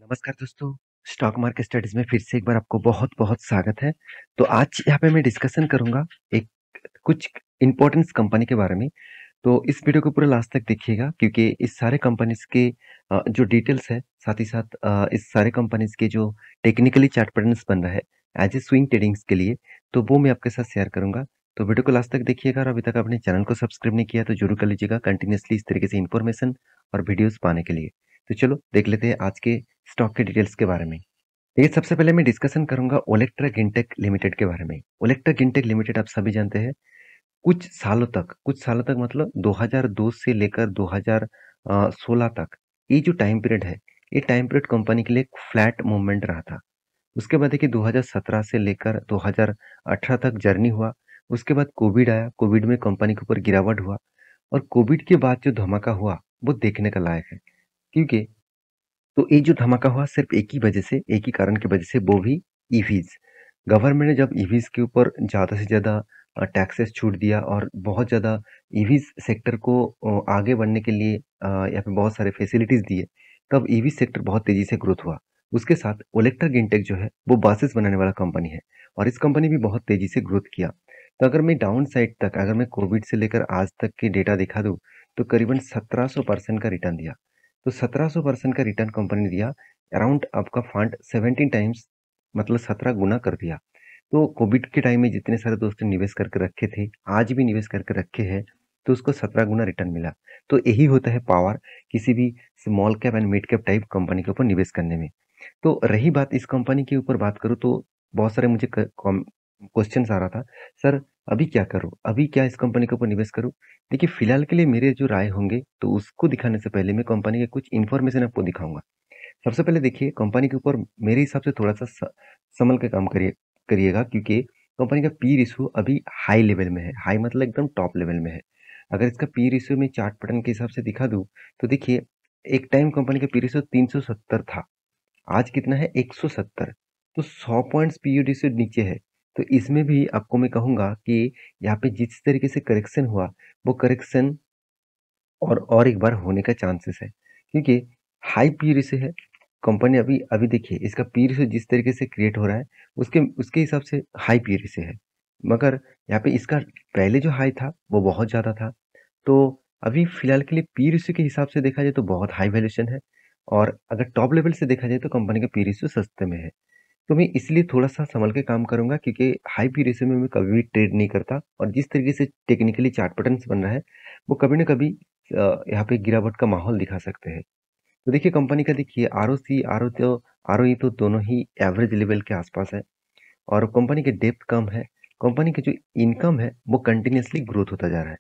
नमस्कार दोस्तों, stock market studies में फिर से एक बार आपको बहुत-बहुत स्वागत है। तो आज यहाँ पे मैं डिस्कशन करूँगा एक कुछ इम्पोर्टेंस कंपनी के बारे में। तो इस वीडियो को पूरा लास्ट तक देखिएगा क्योंकि इस सारे कंपनीज़ के जो डिटेल्स है, साथ ही साथ इस सारे कंपनीज़ के जो टेक्निकली चार्ट पैटर्न्स बन रहा है एज़ ए स्विंग ट्रेडिंग्स के लिए, तो वो मैं आपके साथ शेयर करूँगा। तो वीडियो को लास्ट तक देखिएगा और अभी तक आपने चैनल को सब्सक्राइब नहीं किया तो ज़रूर कर लीजिएगा कंटिन्यूअसली इस तरीके से इन्फॉर्मेशन और वीडियोज़ पाने के लिए। तो चलो देख लेते हैं आज के स्टॉक के डिटेल्स के बारे में। देखिए सबसे पहले मैं डिस्कशन करूँगा ओलेक्ट्रा गिनटेक लिमिटेड के बारे में। ओलेक्ट्रा गिनटेक लिमिटेड आप सभी जानते हैं कुछ सालों तक मतलब 2002 से लेकर 2016 तक ये जो टाइम पीरियड है, ये टाइम पीरियड कंपनी के लिए एक फ्लैट मूवमेंट रहा था। उसके बाद देखिए 2017 से लेकर 2018 तक जर्नी हुआ। उसके बाद कोविड आया, कोविड में कंपनी के ऊपर गिरावट हुआ और कोविड के बाद जो धमाका हुआ, वो देखने का लायक है। क्योंकि तो ये जो धमाका हुआ सिर्फ एक ही वजह से, एक ही कारण की वजह से, वो भी ईवीज़। गवर्नमेंट ने जब ईवीज़ के ऊपर ज़्यादा से ज़्यादा टैक्सेस छूट दिया और बहुत ज़्यादा ईवीज़ सेक्टर को आगे बढ़ने के लिए यहाँ पे बहुत सारे फैसिलिटीज़ दिए, तब ईवी सेक्टर बहुत तेज़ी से ग्रोथ हुआ। उसके साथ ओलेक्ट्रा गिनटेक जो है, वो बसेस बनाने वाला कंपनी है और इस कंपनी भी बहुत तेज़ी से ग्रोथ किया। तो अगर मैं डाउन साइड तक अगर मैं कोविड से लेकर आज तक के डेटा दिखा दूँ, तो करीबन 1700% का रिटर्न दिया। तो 1700% का रिटर्न कंपनी ने दिया। अराउंड आपका फंड 17 टाइम्स मतलब 17 गुना कर दिया। तो कोविड के टाइम में जितने सारे दोस्तों निवेश करके रखे थे, आज भी निवेश करके रखे हैं, तो उसको 17 गुना रिटर्न मिला। तो यही होता है पावर किसी भी small cap and mid cap type company के ऊपर निवेश करने में। तो रही बात इस कंपनी के ऊपर बात करूँ तो बहुत सारे मुझे क्वेश्चंस आ रहा था, सर अभी क्या करूँ? अभी क्या इस कंपनी के ऊपर निवेश करूँ? देखिए फिलहाल के लिए मेरे जो राय होंगे तो उसको दिखाने से पहले मैं कंपनी के कुछ इन्फॉर्मेशन आपको दिखाऊँगा। सबसे पहले देखिए कंपनी के ऊपर मेरे हिसाब से थोड़ा-सा संभल के काम करिएगा क्योंकि कंपनी का पी रेशियो अभी हाई लेवल में है। हाई मतलब एकदम टॉप लेवल में है। अगर इसका पी रेशियो मैं चार्ट पैटर्न के हिसाब से दिखा दूँ, तो देखिए एक टाइम कंपनी का पी रेशियो 370 था। आज कितना है 170। तो 100 पॉइंट्स पीईडी से नीचे है। तो इसमें भी आपको मैं कहूँगा कि यहाँ पे जिस तरीके से करेक्शन हुआ, वो करेक्शन और एक बार होने का चांसेस है। क्योंकि हाई पी रेशियो है, कंपनी अभी अभी देखिए इसका पी रेशियो जिस तरीके से क्रिएट हो रहा है, उसके उसके हिसाब से हाई पी रेशियो है। मगर यहाँ पे इसका पहले जो हाई था, वो बहुत ज़्यादा था। तो अभी फिलहाल के लिए पी रेशियो के हिसाब से देखा जाए तो बहुत हाई वैल्यूएशन है और अगर टॉप लेवल से देखा जाए तो कंपनी का पी रेशियो सस्ते में है। तो मैं इसलिए थोड़ा-सा सँभल के काम करूँगा क्योंकि हाई पी रेशियो में मैं कभी भी ट्रेड नहीं करता और जिस तरीके से टेक्निकली चार्ट पैटर्न्स बन रहा है, वो कभी न कभी यहाँ पे गिरावट का माहौल दिखा सकते हैं। तो देखिए कंपनी का देखिए आरओई तो दोनों ही एवरेज लेवल के आस-पास है और कंपनी की डेप्थ कम है। कंपनी की जो इनकम है, वो कंटीन्यूअसली ग्रोथ होता जा रहा है।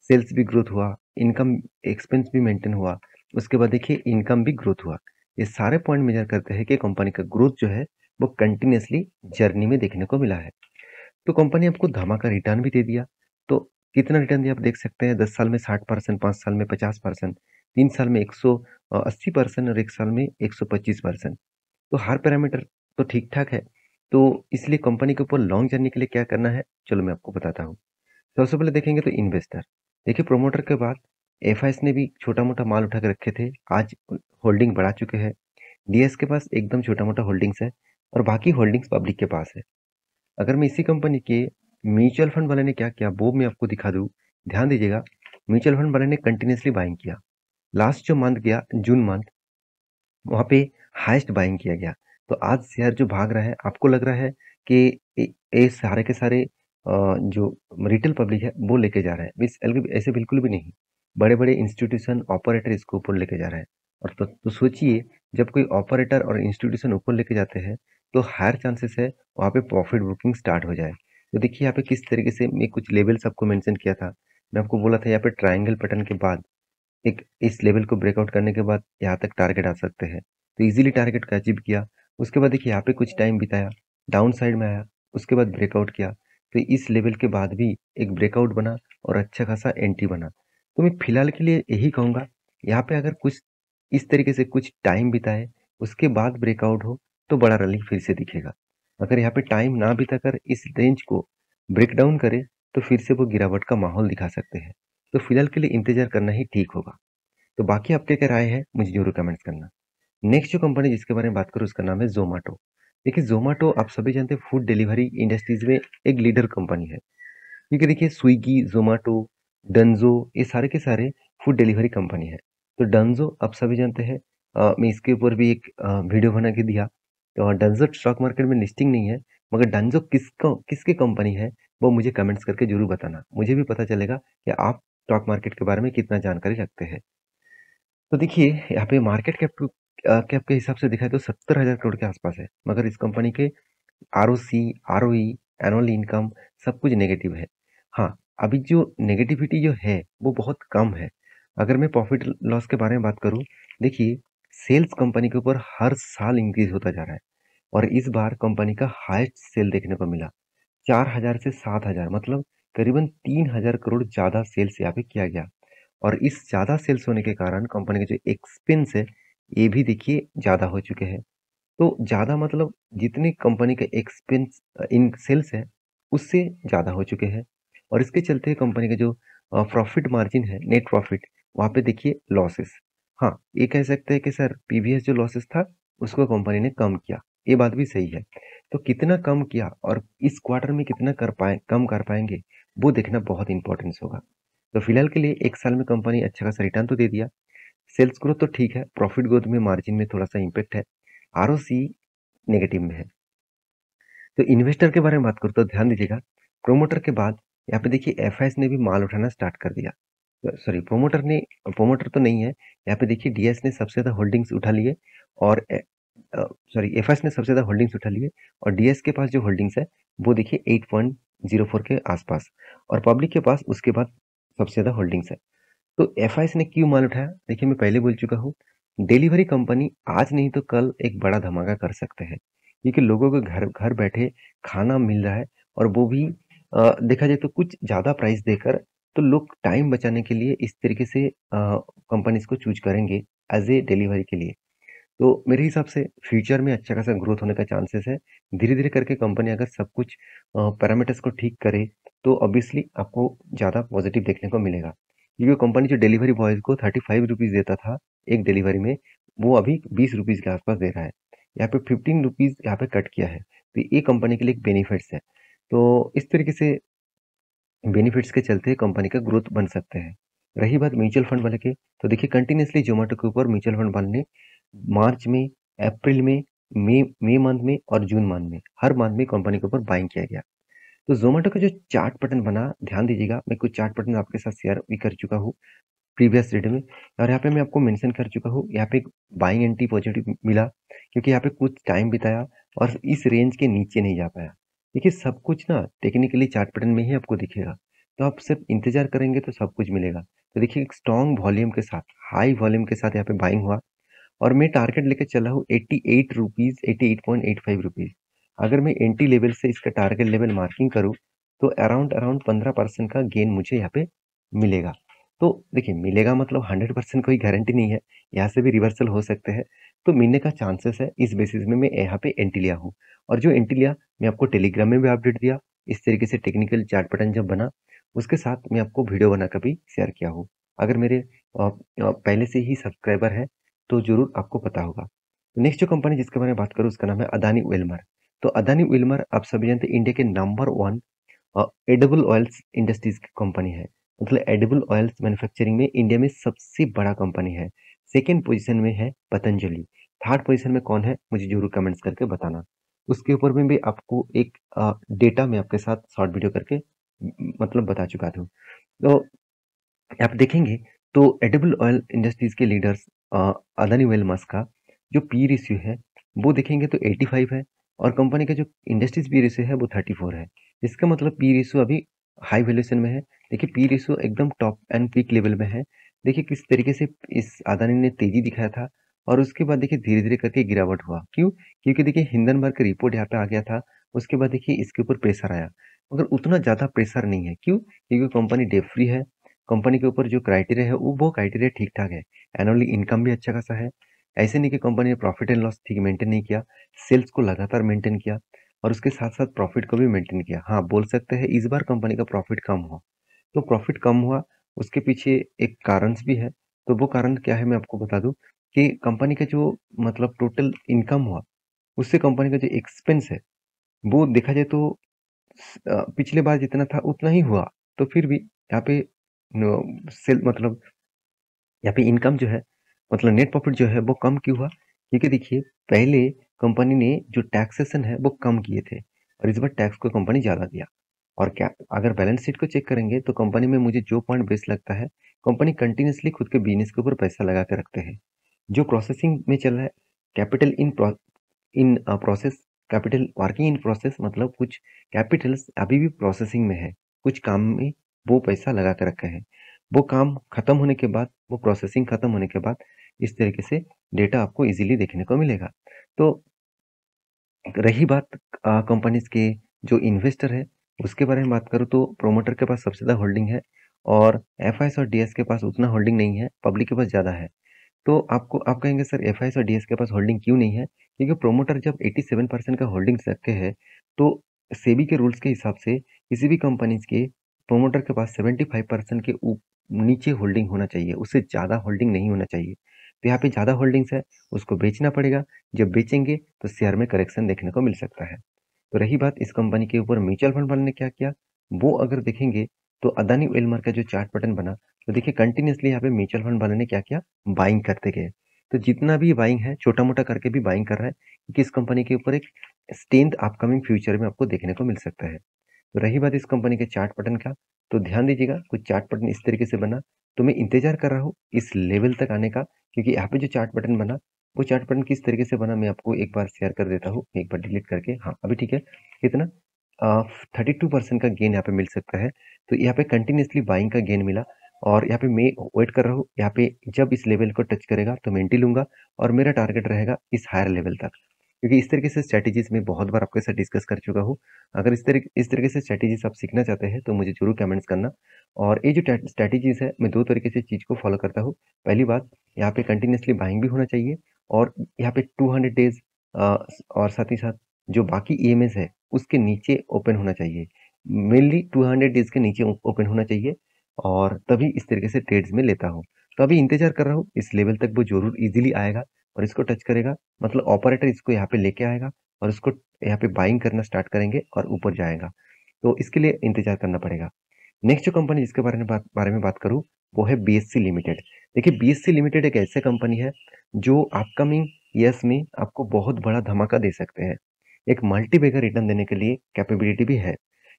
सेल्स भी ग्रोथ हुआ, इनकम एक्सपेंस भी मेंटेन हुआ, उसके बाद देखिए इनकम भी ग्रोथ हुआ। ये सारे पॉइंट मेजर करते हैं कि कंपनी का ग्रोथ जो है, वो कंटीन्यूअसली जर्नी में देखने को मिला है। तो कंपनी आपको धमाका रिटर्न भी दे दिया। तो कितना रिटर्न दिया आप देख सकते हैं 10 साल में 60%, 5 साल में 50%, 3 साल में 180% और 1 साल में 125%। तो हर पैरामीटर तो ठीक-ठाक है। तो इसलिए कंपनी के ऊपर लॉन्ग जर्नी के लिए क्या करना है, चलो मैं आपको बताता हूँ। सबसे पहले देखेंगे तो इन्वेस्टर। देखिए प्रोमोटर के बाद एफआईएस ने भी छोटा-मोटा माल उठा के रखे थे, आज होल्डिंग बढ़ा चुके हैं। डीएस के पास एकदम छोटा-मोटा होल्डिंग्स है और बाकी होल्डिंग्स पब्लिक के पास है। अगर मैं इसी कंपनी के म्यूचुअल फंड वाले ने क्या किया वो मैं आपको दिखा दूँ, ध्यान दीजिएगा। म्यूचुअल फंड वाले ने कंटिन्यूअसली बाइंग किया। लास्ट जो मंथ गया जून मंथ, वहाँ पे हाईएस्ट बाइंग किया गया। तो आज शेयर जो भाग रहा है, आपको लग रहा है कि ये सारे के सारे जो रिटेल पब्लिक है वो लेके जा रहा है। ऐसे बिल्कुल भी नहीं। बड़े-बड़े इंस्टीट्यूशन ऑपरेटर इसको ऊपर लेके जा रहा है। और तो सोचिए जब कोई ऑपरेटर और इंस्टीट्यूशन ऊपर लेके जाते हैं, तो हायर चांसेस है वहाँ पे प्रॉफिट बुकिंग स्टार्ट हो जाए। तो देखिए यहाँ पे किस तरीके से मैं कुछ लेवल्स आपको मेंशन किया था। मैं आपको बोला था यहाँ पे ट्रायंगल पैटर्न के बाद एक इस लेवल को ब्रेकआउट करने के बाद यहाँ तक टारगेट आ सकते हैं। तो इजीली टारगेट को अचीव किया। उसके बाद देखिए यहाँ पे कुछ टाइम बिताया, डाउन साइड में आया, उसके बाद ब्रेकआउट किया। तो इस लेवल के बाद भी एक ब्रेकआउट बना और अच्छा खासा एंट्री बना। तो मैं फिलहाल के लिए यही कहूँगा, यहाँ पे अगर कुछ इस तरीके से कुछ टाइम बिताए, उसके बाद ब्रेकआउट हो, तो बड़ा रैली फिर से दिखेगा। अगर यहाँ पे टाइम ना बिताकर इस रेंज को ब्रेक डाउन करे, तो फिर से वो गिरावट का माहौल दिखा सकते हैं। तो फिलहाल के लिए इंतज़ार करना ही ठीक होगा। तो बाकी आपकी क्या राय है मुझे ज़रूर कमेंट्स करना। नेक्स्ट जो कंपनी जिसके बारे में बात करूँ उसका नाम है ज़ोमैटो। देखिए ज़ोमैटो आप सभी जानते हैं फूड डिलीवरी इंडस्ट्रीज़ में एक लीडर कंपनी है। क्योंकि देखिए स्विगी, ज़ोमैटो, डंज़ो ये सारे के सारे फूड डिलीवरी कंपनी है। तो डंज़ो आप सभी जानते हैं मैं इसके ऊपर भी एक वीडियो बना के दिया। तो डंज़ो स्टॉक मार्केट में लिस्टिंग नहीं है, मगर डंज़ो किसकी कंपनी है, वो मुझे कमेंट्स करके ज़रूर बताना। मुझे भी पता चलेगा कि आप स्टॉक मार्केट के बारे में कितना जानकारी रखते हैं। तो देखिए यहाँ पे मार्केट कैप के हिसाब से देखा तो 70,000 करोड़ के आसपास है, मगर इस कंपनी के आरओसी, आरओई, एनुअल इनकम सब कुछ नेगेटिव है। हाँ, अभी जो नेगेटिविटी जो है वो बहुत कम है। अगर मैं प्रॉफिट लॉस के बारे में बात करूँ, देखिए सेल्स कंपनी के ऊपर हर साल इंक्रीज होता जा रहा है और इस बार कंपनी का हाईएस्ट सेल देखने को मिला। 4,000 से 7,000 मतलब करीबन 3,000 करोड़ ज़्यादा सेल्स यहाँ पे किया गया और इस ज़्यादा सेल्स होने के कारण कंपनी के जो एक्सपेंस है, ये भी देखिए ज़्यादा हो चुके हैं। तो ज़्यादा मतलब जितनी कंपनी का एक्सपेंस इन सेल्स है, उससे ज़्यादा हो चुके हैं और इसके चलते कंपनी का जो प्रॉफिट मार्जिन है, नेट प्रॉफिट, वहाँ पे देखिए लॉसेस। हाँ, ये कह सकते हैं कि सर प्रीवियस जो लॉसेस था, उसको कंपनी ने कम किया। ये बात भी सही है। तो कितना कम किया और इस क्वार्टर में कितना कम कर पाएँगे, वो देखना बहुत इम्पोर्टेंस होगा। तो फिलहाल के लिए 1 साल में कंपनी अच्छा खासा रिटर्न तो दे दिया। सेल्स ग्रोथ तो ठीक है, प्रॉफिट ग्रोथ में मार्जिन में थोड़ा-सा इम्पैक्ट है। आरओसी नेगेटिव में है। तो इन्वेस्टर के बारे में बात करूँ तो ध्यान दीजिएगा, प्रोमोटर के बाद यहाँ पे देखिए एफआईएस ने भी माल उठाना स्टार्ट कर दिया। सॉरी प्रोमोटर तो नहीं है, यहाँ पे देखिए डीएस ने सबसे ज़्यादा होल्डिंग्स उठा लिए और सॉरी एफआईएस ने सबसे ज़्यादा होल्डिंग्स उठा लिए और डीएस के पास जो होल्डिंग्स है, वो देखिए 8.04 के आसपास और पब्लिक के पास उसके बाद सबसे ज़्यादा होल्डिंग्स है। तो एफआईएस ने क्यों माल उठाया? देखिए मैं पहले बोल चुका हूँ, डिलीवरी कंपनी आज नहीं तो कल एक बड़ा धमाका कर सकते हैं, क्योंकि लोगों को घर घर बैठे खाना मिल रहा है और वो भी देखा जाए तो कुछ ज़्यादा प्राइस देकर, तो लोग टाइम बचाने के लिए इस तरीके से कंपनीज को चूज करेंगे एज ए डिलीवरी के लिए। तो मेरे हिसाब से फ्यूचर में अच्छा खासा ग्रोथ होने का चांसेस है। धीरे-धीरे करके कंपनी अगर सब कुछ पैरामीटर्स को ठीक करे, तो ऑब्वियसली आपको ज़्यादा पॉजिटिव देखने को मिलेगा। क्योंकि कंपनी जो डिलीवरी बॉयज़ को ₹35 देता था, एक डिलीवरी में, वो अभी ₹20 के आसपास दे रहा है। यहाँ पे ₹15 यहाँ पे कट किया है। तो ये कंपनी के लिए एक बेनिफिट्स है। तो इस तरीके से बेनिफिट्स के चलते कंपनी का ग्रोथ बन सकते हैं। रही बात म्यूचुअल फंड वाले की, तो देखिए कंटिन्यूअसली ज़ोमैटो के ऊपर म्यूचुअल फंड वाले ने मार्च में, अप्रैल में, मई मंथ में और जून मंथ में, हर मंथ में कंपनी के ऊपर बाइंग किया गया। तो ज़ोमैटो का जो चार्ट पैटर्न बना, ध्यान दीजिएगा, मैं कुछ चार्ट पैटर्न आपके साथ शेयर भी कर चुका हूँ प्रीवियस वीडियो में और यहाँ पे मैं आपको मेंशन कर चुका हूँ, यहाँ पे एक बाइंग एंट्री पॉजिटिव मिला क्योंकि यहाँ पे कुछ टाइम बिताया और इस रेंज के नीचे नहीं जा पाया। देखिए सब कुछ ना टेक्निकली चार्ट पैटर्न में ही आपको दिखेगा, तो आप सिर्फ इंतजार करेंगे तो सब कुछ मिलेगा। तो देखिए एक स्ट्रॉन्ग वॉल्यूम के साथ, हाई वॉल्यूम के साथ यहाँ पे बाइंग हुआ और मैं टारगेट लेके चला हूँ 88 रुपीज़, 88.85 रुपीज़। अगर मैं एंट्री लेवल से इसका टारगेट लेवल मार्किंग करूँ, तो अराउंड अराउंड 15% का गेन मुझे यहाँ पे मिलेगा। तो देखिए मिलेगा मतलब 100% कोई गारंटी नहीं है, यहाँ से भी रिवर्सल हो सकते हैं, तो मिलने का चांसेस है, इस बेसिस में मैं यहाँ पे एंट्री लिया हूँ। और जो एंट्री लिया, मैं आपको टेलीग्राम में भी अपडेट दिया, इस तरीके से टेक्निकल चार्ट पैटर्न जब बना, उसके साथ मैं आपको वीडियो बनाकर भी शेयर किया हूँ। अगर मेरे पहले से ही सब्सक्राइबर हैं, तो ज़रूर आपको पता होगा। नेक्स्ट जो कंपनी जिसके बारे में बात करूँ उसका नाम है अदानी विल्मर। तो अदानी विल्मर आप सभी जानते हैं इंडिया के नंबर 1 एडिबल ऑयल्स इंडस्ट्रीज की कंपनी है। मतलब एडिबल ऑयल्स मैन्युफैक्चरिंग में इंडिया में सबसे बड़ा कंपनी है। सेकंड पोजीशन में है पतंजलि। थर्ड पोजीशन में कौन है मुझे जरूर कमेंट्स करके बताना। उसके ऊपर में भी आपको एक डेटा में आपके साथ शॉर्ट वीडियो करके मतलब बता चुका था। तो आप देखेंगे तो एडिबल ऑयल इंडस्ट्रीज के लीडर्स अदानी वेलमास का जो पी रेशियो है वो देखेंगे तो 85 है और कंपनी का जो इंडस्ट्रीज पी रेशियो है वो 34 है। इसका मतलब पी रेशियो अभी हाई वैल्यूएशन में है। देखिए पी रेशियो एकदम टॉप एंड पीक लेवल में है। देखिए किस तरीके से इस अदानी ने तेजी दिखाया था और उसके बाद देखिए धीरे धीरे करके गिरावट हुआ। क्यों? क्योंकि देखिए हिंडनबर्ग का रिपोर्ट यहाँ पे आ गया था। उसके बाद देखिए इसके ऊपर प्रेशर आया, मगर उतना ज्यादा प्रेशर नहीं है। क्यों? क्योंकि कंपनी डेट फ्री है। कंपनी के ऊपर जो क्राइटेरिया है वो क्राइटेरिया ठीक-ठाक है। एनुअली इनकम भी अच्छा खासा है। ऐसे नहीं कि कंपनी ने प्रॉफिट एंड लॉस ठीक मेंटेन नहीं किया, सेल्स को लगातार मेंटेन किया और उसके साथ-साथ प्रॉफिट को भी मेंटेन किया। हाँ, बोल सकते हैं इस बार कंपनी का प्रॉफिट कम हुआ। तो प्रॉफिट कम हुआ, उसके पीछे एक कारण भी है। तो वो कारण क्या है मैं आपको बता दूँ। कि कंपनी का जो मतलब टोटल इनकम हुआ, उससे कंपनी का जो एक्सपेंस है, वो देखा जाए तो पिछले बार जितना था उतना ही हुआ। तो फिर भी यहाँ पे सेल मतलब यहाँ पे इनकम जो है मतलब नेट प्रॉफिट जो है वो कम क्यों हुआ? क्योंकि देखिए पहले कंपनी ने जो टैक्सेशन है वो कम किए थे और इस बार टैक्स को कंपनी ज़्यादा दिया। और क्या अगर बैलेंस शीट को चेक करेंगे तो कंपनी में मुझे जो पॉइंट बेस्ट लगता है, कंपनी कंटिन्यूअसली खुद के बिजनेस के ऊपर पैसा लगा के रखते हैं। जो प्रोसेसिंग में चल रहा है, capital in process, capital working in process मतलब कुछ कैपिटल्स अभी भी प्रोसेसिंग में है, कुछ काम में वो पैसा लगा के रखे हैं। वो काम खत्म होने के बाद, वो प्रोसेसिंग खत्म होने के बाद इस तरीके से डेटा आपको इजीली देखने को मिलेगा। तो रही बात कंपनीज के जो इन्वेस्टर है उसके बारे में बात करूँ तो प्रोमोटर के पास सबसे ज़्यादा होल्डिंग है और एफआईएस और डीएस के पास उतना होल्डिंग नहीं है, पब्लिक के पास ज़्यादा है। तो आप कहेंगे सर एफआईएस और डीएस के पास होल्डिंग क्यों नहीं है? क्योंकि प्रोमोटर जब 87% का होल्डिंग रखे हैं तो सेबी के रूल्स के हिसाब से किसी भी कंपनीज के प्रोमोटर के पास 75% के नीचे होल्डिंग होना चाहिए, उससे ज़्यादा होल्डिंग नहीं होना चाहिए। तो यहाँ पे ज़्यादा होल्डिंग्स है, उसको बेचना पड़ेगा। जब बेचेंगे तो शेयर में करेक्शन देखने को मिल सकता है। तो रही बात इस कंपनी के ऊपर म्यूचुअल फंड वाले ने क्या किया, वो अगर देखेंगे तो अदानी वेलमार का जो चार्ट पैटर्न बना, तो देखिए कंटिन्यूअसली यहाँ पे म्यूचुअल फंड वाले ने क्या किया, बाइंग करते गए। तो जितना भी बाइंग है छोटा मोटा करके भी बाइंग कर रहा है क्योंकि इस कंपनी के ऊपर एक स्ट्रेंथ अपकमिंग फ्यूचर में आपको देखने को मिल सकता है। तो रही बात इस कंपनी के चार्ट पैटर्न का, तो ध्यान दीजिएगा कुछ चार्ट पैटर्न इस तरीके से बना। तो मैं इंतजार कर रहा हूँ इस लेवल तक आने का, क्योंकि यहाँ पे जो चार्ट पैटर्न बना वो चार्ट पैटर्न किस तरीके से बना मैं आपको एक बार शेयर कर देता हूँ, एक बार डिलीट करके। हाँ अभी ठीक है। कितना 32% का गेन यहाँ पे मिल सकता है। तो यहाँ पे कंटिन्यूसली बाइंग का गेन मिला और यहाँ पे मैं वेट कर रहा हूँ, यहाँ पे जब इस लेवल को टच करेगा तो मैं एंट्री लूंगा और मेरा टारगेट रहेगा इस हायर लेवल तक, क्योंकि इस तरीके से स्ट्रैटेजीज में बहुत बार आपके साथ डिस्कस कर चुका हूँ। अगर इस तरीके से स्ट्रैटेजीज आप सीखना चाहते हैं तो मुझे जरूर कमेंट्स करना। और ये जो स्ट्रैटेजीज है मैं दो तरीके से चीज को फॉलो करता हूँ। पहली बात, यहाँ पे कंटिन्यूसली बाइंग भी होना चाहिए और यहाँ पे 200 डेज और साथ ही साथ जो बाकी ईएमएस है उसके नीचे ओपन होना चाहिए। मेनली 200 डेज के नीचे ओपन होना चाहिए और तभी इस तरीके से ट्रेड्स में लेता हूँ। तो अभी इंतजार कर रहा हूँ इस लेवल तक वो जरूर इजीली आएगा और इसको टच करेगा, मतलब ऑपरेटर इसको यहाँ पे लेके आएगा और इसको यहाँ पे बाइंग करना स्टार्ट करेंगे और ऊपर जाएगा। तो इसके लिए इंतजार करना पड़ेगा। नेक्स्ट जो कंपनी जिसके बारे में बात करूँ वो है बीएससी लिमिटेड। देखिए बीएससी लिमिटेड एक ऐसे कंपनी है जो अपकमिंग ईयर्स में आपको बहुत बड़ा धमाका दे सकते हैं। एक मल्टी बैगर रिटर्न देने के लिए कैपेबिलिटी भी है,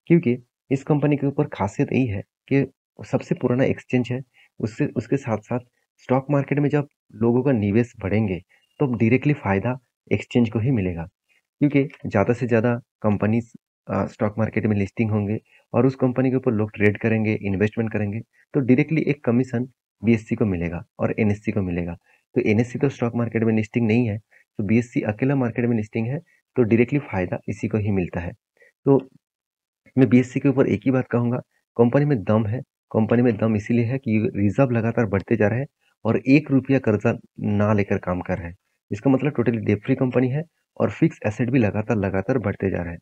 क्योंकि इस कंपनी के ऊपर खासियत यही है कि सबसे पुराना एक्सचेंज है। उससे उसके साथ साथ स्टॉक मार्केट में जब लोगों का निवेश बढ़ेंगे तो डायरेक्टली फायदा एक्सचेंज को ही मिलेगा, क्योंकि ज़्यादा से ज़्यादा कंपनीज स्टॉक मार्केट में लिस्टिंग होंगे और उस कंपनी के ऊपर लोग ट्रेड करेंगे, इन्वेस्टमेंट करेंगे, तो डायरेक्टली एक कमीशन बीएससी को मिलेगा और एनएससी को मिलेगा। तो एनएससी तो स्टॉक मार्केट में लिस्टिंग नहीं है, तो बीएससी अकेला मार्केट में लिस्टिंग है, तो डायरेक्टली फायदा इसी को ही मिलता है। तो मैं बीएससी के ऊपर एक ही बात कहूंगा, कंपनी में दम है। कंपनी में दम इसीलिए है कि रिजर्व लगातार बढ़ते जा रहे हैं और 1 रुपया कर्जा ना लेकर काम कर रहे हैं। इसका मतलब टोटली डेट फ्री कंपनी है और फिक्स एसेट भी लगातार लगातार बढ़ते जा रहे हैं।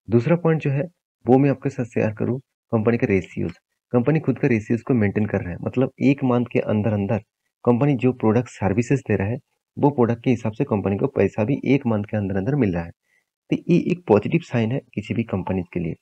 दूसरा पॉइंट जो है वो मैं आपके साथ शेयर करूँ, कंपनी का रेशियोज। कंपनी खुद का रेशियोज को मेंटेन कर रहा है, मतलब एक मंथ के अंदर अंदर कंपनी जो प्रोडक्ट सर्विसेज दे रहा है वो प्रोडक्ट के हिसाब से कंपनी को पैसा भी एक मंथ के अंदर अंदर मिल रहा है। तो ये एक पॉजिटिव साइन है किसी भी कंपनी के लिए।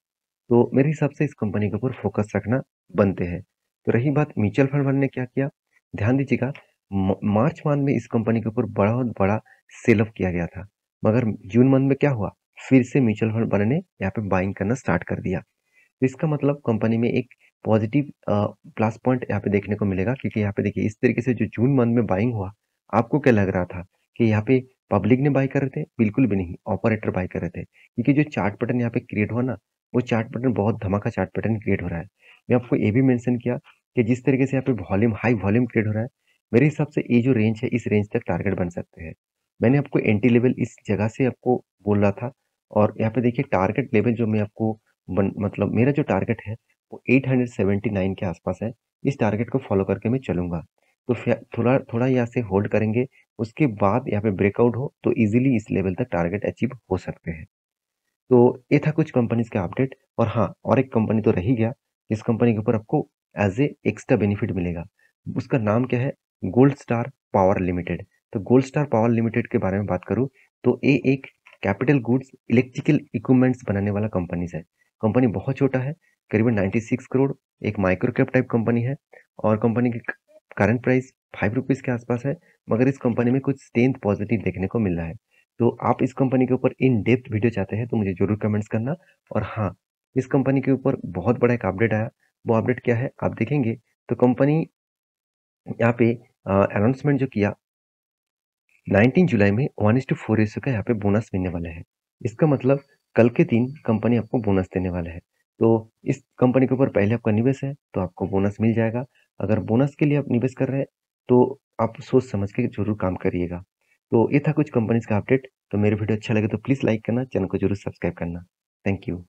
तो मेरे हिसाब से इस कंपनी के ऊपर फोकस रखना बनते हैं। तो रही बात म्यूचुअल फंड वाले ने क्या किया, ध्यान दीजिएगा। मार्च मंथ में इस कंपनी के ऊपर बहुत बड़ा सेल ऑफ किया गया था, मगर जून मंथ में क्या हुआ, फिर से म्यूचुअल फंड वाले ने यहाँ पे बाइंग करना स्टार्ट कर दिया। तो इसका मतलब कंपनी में एक पॉजिटिव प्लस पॉइंट यहाँ पे देखने को मिलेगा, क्योंकि यहाँ पे देखिए इस तरीके से जो जून मंथ में बाइंग हुआ, आपको क्या लग रहा था कि यहाँ पे पब्लिक ने बाई कर रहे थे? बिल्कुल भी नहीं, ऑपरेटर बाई कर रहे थे, क्योंकि जो चार्ट पैटर्न यहाँ पे क्रिएट हुआ ना, वो चार्ट पैटर्न बहुत धमाका चार्ट पैटर्न क्रिएट हो रहा है। मैं आपको ये भी मेंशन किया कि जिस तरीके से यहाँ पे वॉल्यूम हाई वॉल्यूम क्रिएट हो रहा है, मेरे हिसाब से ये जो रेंज है इस रेंज तक टारगेट बन सकते हैं। मैंने आपको एंट्री लेवल इस जगह से आपको बोल रहा था और यहाँ पे देखिए टारगेट लेवल जो मैं आपको मतलब मेरा जो टारगेट है वो 879 के आसपास है। इस टारगेट को फॉलो करके मैं चलूंगा। तो थोड़ा थोड़ा यहाँ से होल्ड करेंगे, उसके बाद यहाँ पे ब्रेकआउट हो तो इजीली इस लेवल तक टारगेट अचीव हो सकते हैं। तो ये था कुछ कंपनीज का अपडेट। और हाँ, और एक कंपनी तो रही गया जिस कंपनी के ऊपर आपको एज ए एक्स्ट्रा बेनिफिट मिलेगा, उसका नाम क्या है, गोल्ड स्टार पावर लिमिटेड। तो गोल्ड स्टार पावर लिमिटेड के बारे में बात करूँ तो ये एक कैपिटल गुड्स इलेक्ट्रिकल इक्विपमेंट्स बनाने वाला कंपनीज है। कंपनी बहुत छोटा है, करीबन 96 करोड़, एक माइक्रो कैप टाइप कंपनी है और कंपनी की करंट प्राइस 5 रुपीज़ के आसपास है, मगर इस कंपनी में कुछ स्ट्रेंथ पॉजिटिव देखने को मिल रहा है। तो आप इस कंपनी के ऊपर इन डेप्थ वीडियो चाहते हैं तो मुझे ज़रूर कमेंट्स करना। और हाँ, इस कंपनी के ऊपर बहुत बड़ा एक अपडेट आया, वो अपडेट क्या है आप देखेंगे तो कंपनी यहाँ पे अनाउंसमेंट जो किया 19 जुलाई में 1:4 रेशियो का यहाँ पे बोनस मिलने वाला है। इसका मतलब कल के दिन कंपनी आपको बोनस देने वाला है। तो इस कंपनी के ऊपर पहले आपका निवेश है तो आपको बोनस मिल जाएगा। अगर बोनस के लिए आप निवेश कर रहे हैं तो आप सोच समझ के ज़रूर काम करिएगा। तो ये था कुछ कंपनीज का अपडेट। तो मेरे वीडियो अच्छा लगे तो प्लीज़ लाइक करना, चैनल को ज़रूर सब्सक्राइब करना। Thank you.